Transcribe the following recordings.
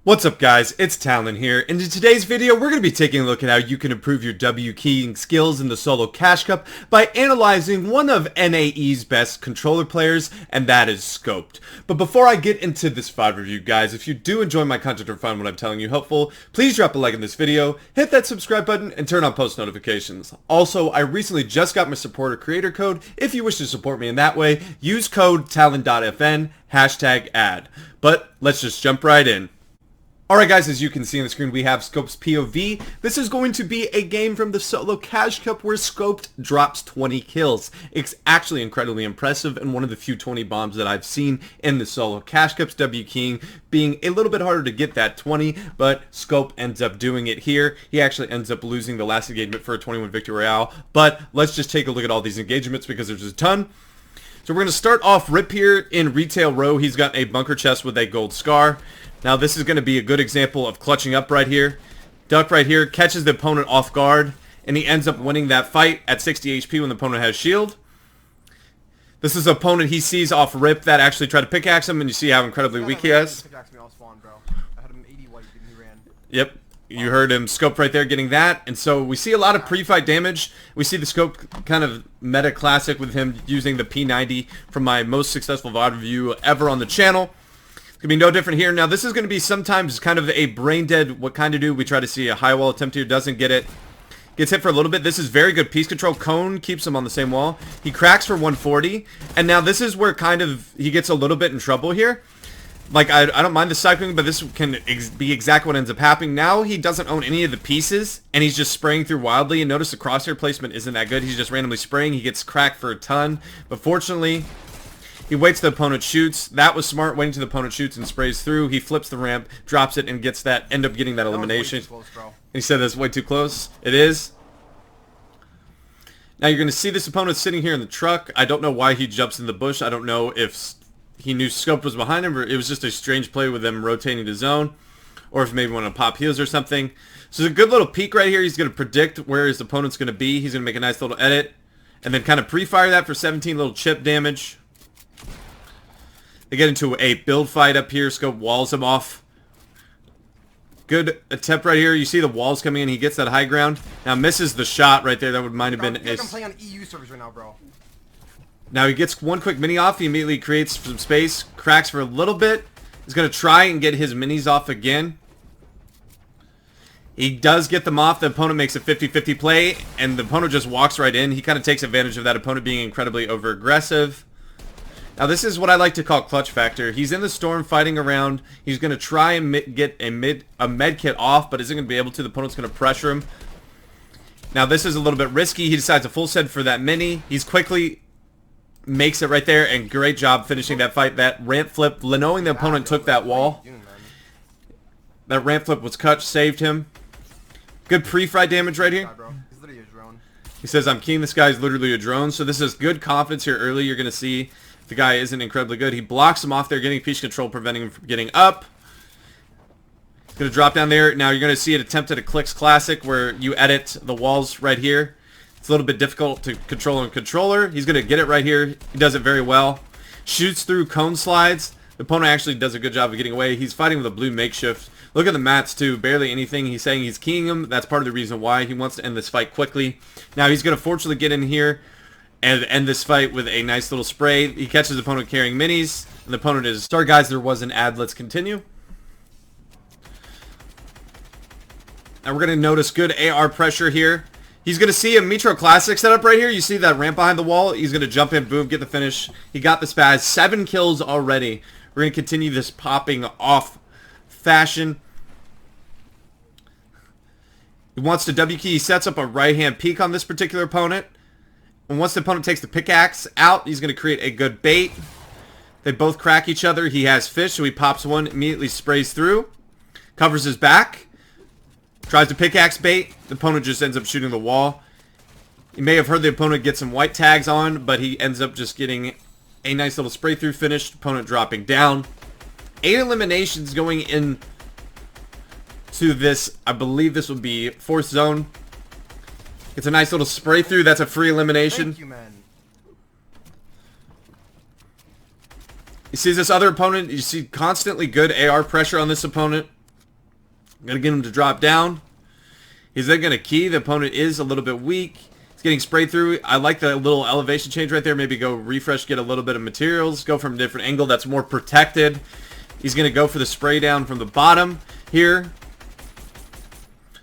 What's up guys, it's Talon here, and in today's video we're going to be taking a look at how you can improve your W keying skills in the solo Cash Cup by analyzing one of NAE's best controller players, and that is Scoped. But before I get into this VOD review guys, if you do enjoy my content or find what I'm telling you helpful, please drop a like in this video, hit that subscribe button, and turn on post notifications. Also, I recently just got my supporter creator code. If you wish to support me in that way, use code Talon.fn, #ad. But let's just jump right in. Alright guys, as you can see on the screen, we have Scope's POV. This is going to be a game from the solo Cash Cup where Scoped drops 20 kills. It's actually incredibly impressive and one of the few 20 bombs that I've seen in the solo Cash Cups. W keying being a little bit harder to get that 20, but Scope ends up doing it here. He actually ends up losing the last engagement for a 21 victory royale, but let's just take a look at all these engagements because there's a ton. So we're going to start off Rip here in retail row. He's got a bunker chest with a gold scar. Now this is going to be a good example of clutching up right here. Duck right here, catches the opponent off guard, and he ends up winning that fight at 60 HP when the opponent has shield. This is an opponent he sees off Rip that actually tried to pickaxe him, and you see how incredibly weak he is. Yep, you heard him Scope right there getting that, and so we see a lot of pre-fight damage. We see the Scope kind of meta classic with him using the P90 from my most successful VOD review ever on the channel. It's going to be no different here. Now, this is going to be sometimes kind of a brain dead, what kind of do. We try to see a high wall attempt here. Doesn't get it. Gets hit for a little bit. This is very good piece control. Cone keeps him on the same wall. He cracks for 140. And now this is where kind of he gets a little bit in trouble here. Like, I don't mind the cycling, but this can be exactly what ends up happening. Now he doesn't own any of the pieces, and he's just spraying through wildly. And notice the crosshair placement isn't that good. He's just randomly spraying. He gets cracked for a ton. But fortunately, he waits till the opponent shoots. That was smart, waiting till the opponent shoots and sprays through. He flips the ramp, drops it, and gets that, end up getting that elimination. That was way too close, bro. And he said that's way too close. It is. Now you're going to see this opponent sitting here in the truck. I don't know why he jumps in the bush. I don't know if he knew Scope was behind him, or it was just a strange play with them rotating the zone, or if maybe want to pop heals or something. So it's a good little peek right here. He's going to predict where his opponent's going to be. He's going to make a nice little edit, and then kind of pre-fire that for 17 little chip damage. They get into a build fight up here. Scope walls him off. Good attempt right here. You see the walls coming in. He gets that high ground. Now misses the shot right there. That might have been. I'm playing on EU servers right now, bro. Now he gets one quick mini off. He immediately creates some space. Cracks for a little bit. He's going to try and get his minis off again. He does get them off. The opponent makes a 50-50 play, and the opponent just walks right in. He kind of takes advantage of that opponent being incredibly over-aggressive. Now this is what I like to call clutch factor. He's in the storm fighting around. He's going to try and get a med kit off, but isn't going to be able to. The opponent's going to pressure him. Now this is a little bit risky. He decides to full send for that mini. He's quickly makes it right there, and great job finishing that fight. That ramp flip, knowing the opponent took that wall. That ramp flip was cut, saved him. Good pre-fight damage right here. He says, I'm keying this guy's literally a drone. So this is good confidence here early. You're going to see the guy isn't incredibly good. He blocks him off there, getting piece control, preventing him from getting up. He's going to drop down there. Now you're going to see it attempted a Clicks Classic where you edit the walls right here. It's a little bit difficult to control on controller. He's going to get it right here. He does it very well. Shoots through cone slides. The opponent actually does a good job of getting away. He's fighting with a blue makeshift. Look at the mats too. Barely anything. He's saying he's keying him. That's part of the reason why he wants to end this fight quickly. Now he's going to fortunately get in here and end this fight with a nice little spray. He catches the opponent carrying minis, and the opponent is... Sorry guys, there was an ad. Let's continue. Now we're going to notice good AR pressure here. He's going to see a Metro Classic setup right here. You see that ramp behind the wall? He's going to jump in, boom, get the finish. He got the spaz. 7 kills already. We're going to continue this popping off fashion. He wants to W key. He sets up a right-hand peek on this particular opponent. And once the opponent takes the pickaxe out, he's going to create a good bait. They both crack each other. He has fish, so he pops one, immediately sprays through. Covers his back. Tries to pickaxe bait. The opponent just ends up shooting the wall. You may have heard the opponent get some white tags on, but he ends up just getting a nice little spray through finish. Opponent dropping down. 8 eliminations going in to this. I believe this will be 4th zone. It's a nice little spray through. That's a free elimination. Thank you, man. You see this other opponent. You see constantly good AR pressure on this opponent. Gonna get him to drop down. He's then gonna key. The opponent is a little bit weak. He's getting sprayed through. I like the little elevation change right there. Maybe go refresh, get a little bit of materials, go from a different angle that's more protected. He's gonna go for the spray down from the bottom here,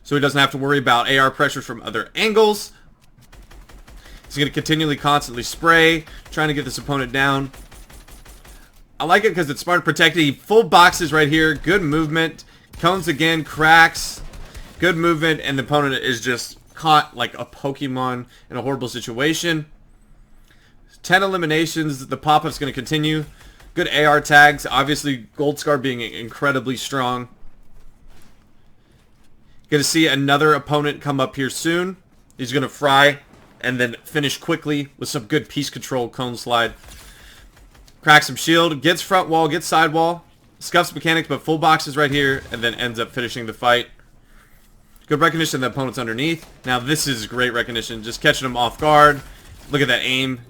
so he doesn't have to worry about AR pressure from other angles. He's going to continually, constantly spray, trying to get this opponent down. I like it because it's smart and protected. He full boxes right here. Good movement. Cones again, cracks. Good movement, and the opponent is just caught like a Pokemon in a horrible situation. 10 eliminations. The pop-up's going to continue. Good AR tags. Obviously, Gold Scar being incredibly strong. Going to see another opponent come up here soon. He's going to fry and then finish quickly with some good piece control cone slide. Cracks some shield, gets front wall, gets side wall, scuffs mechanics, but full boxes right here, and then ends up finishing the fight. Good recognition of the opponent's underneath. Now this is great recognition, just catching him off guard. Look at that aim.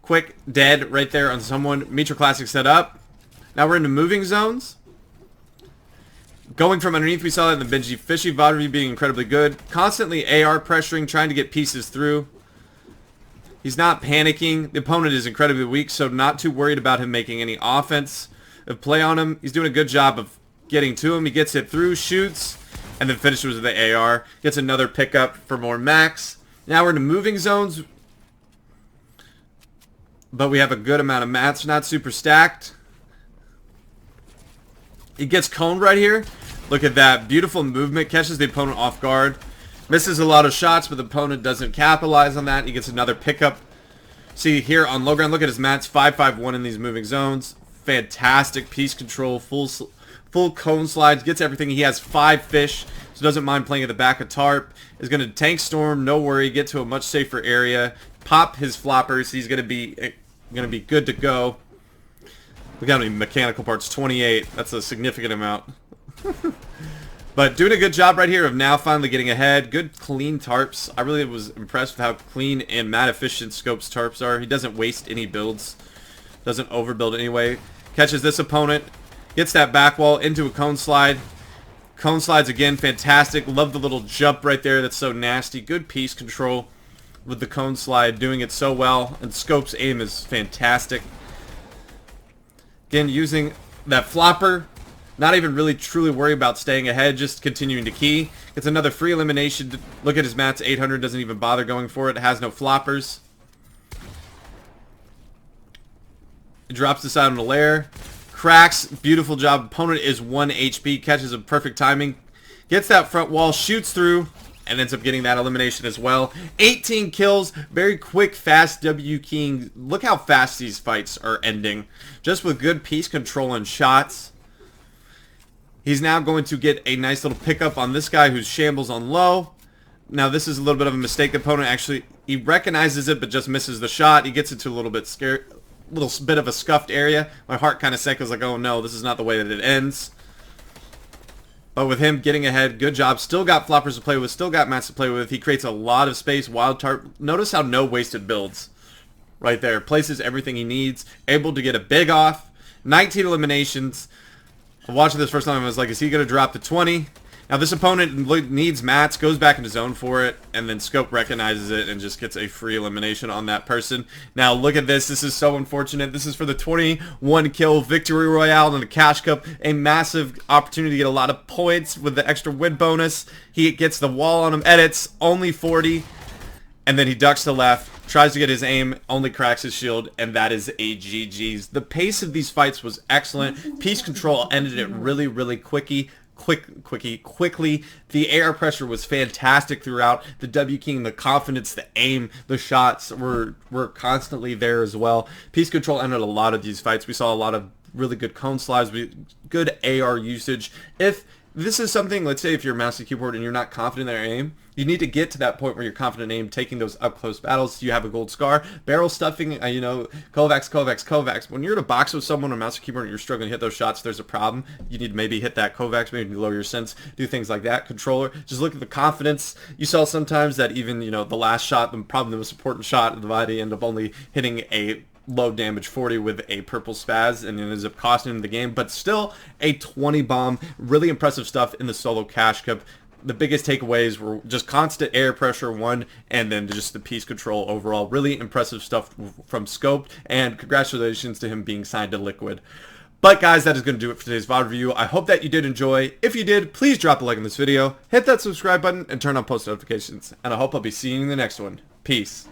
Quick, dead right there on someone. Mitra Classic set up. Now we're into moving zones. Going from underneath, we saw that in the Benji Fishy Vodri being incredibly good. Constantly AR pressuring, trying to get pieces through. He's not panicking. The opponent is incredibly weak, so not too worried about him making any offense of play on him. He's doing a good job of getting to him. He gets it through, shoots, and then finishes with the AR. Gets another pickup for more max. Now we're into moving zones, but we have a good amount of mats, not super stacked. He gets coned right here. Look at that. Beautiful movement. Catches the opponent off guard. Misses a lot of shots, but the opponent doesn't capitalize on that. He gets another pickup. See here on low ground, look at his mats. 5-5-1 in these moving zones. Fantastic piece control. Full cone slides. Gets everything. He has 5 fish, so doesn't mind playing at the back of tarp. Is going to tank storm. No worry. Get to a much safer area. Pop his floppers. He's going to be good to go. Look how many mechanical parts. 28. That's a significant amount. But doing a good job right here of now finally getting ahead. Good clean tarps. I really was impressed with how clean and mat efficient Scope's tarps are. He doesn't waste any builds. Doesn't overbuild anyway. Catches this opponent. Gets that back wall into a cone slide. Cone slides again. Fantastic. Love the little jump right there. That's so nasty. Good piece control with the cone slide. Doing it so well. And Scope's aim is fantastic. Again, using that flopper. Not even really truly worry about staying ahead, just continuing to key. It's another free elimination. Look at his mats, 800, doesn't even bother going for it. It has no floppers. It drops this out on the lair. Cracks, beautiful job. Opponent is 1 HP, catches a perfect timing. Gets that front wall, shoots through, and ends up getting that elimination as well. 18 kills, very quick, fast W keying. Look how fast these fights are ending. Just with good piece control and shots. He's now going to get a nice little pickup on this guy who's shambles on low. Now this is a little bit of a mistake. The opponent actually, he recognizes it but just misses the shot. He gets into a little bit scared, little bit of a scuffed area. My heart kind of sank. I was like, oh no, this is not the way that it ends. But with him getting ahead, good job. Still got floppers to play with, still got mats to play with. He creates a lot of space. Wild tarp. Notice how no wasted builds right there. Places everything he needs. Able to get a big off. 19 eliminations. Watching this first time, I was like, is he going to drop to 20? Now this opponent needs mats, goes back into zone for it, and then Scope recognizes it and just gets a free elimination on that person. Now look at this. This is so unfortunate. This is for the 21 kill victory royale in the Cash Cup. A massive opportunity to get a lot of points with the extra win bonus. He gets the wall on him, edits, only 40. And then he ducks to left, tries to get his aim, only cracks his shield, and that is a GG's. The pace of these fights was excellent. Piece control ended it really quickly. The air pressure was fantastic throughout. The W King, the confidence, the aim, the shots were constantly there as well. Piece control ended a lot of these fights. We saw a lot of really good cone slides, good AR usage. If this is something, let's say if you're a mouse and keyboard and you're not confident in their aim, you need to get to that point where you're confident in aim, taking those up-close battles. You have a gold scar. Barrel stuffing, Kovacs. When you're in a box with someone on mouse and keyboard and you're struggling to hit those shots, there's a problem. You need to maybe hit that Kovacs, maybe lower your sense, do things like that. Controller, just look at the confidence. You saw sometimes that even, the last shot, probably the most important shot of the body, end up only hitting a low damage 40 with a purple spaz, and it ends up costing him the game, but still a 20 bomb. Really impressive stuff in the solo cash cup. The biggest takeaways were just constant air pressure, one, and then just the piece control overall. Really impressive stuff from Scoped, and congratulations to him being signed to Liquid. But guys, that is going to do it for today's VOD review. I hope that you did enjoy. If you did, please drop a like on this video, hit that subscribe button, and turn on post notifications. And I hope I'll be seeing you in the next one. Peace.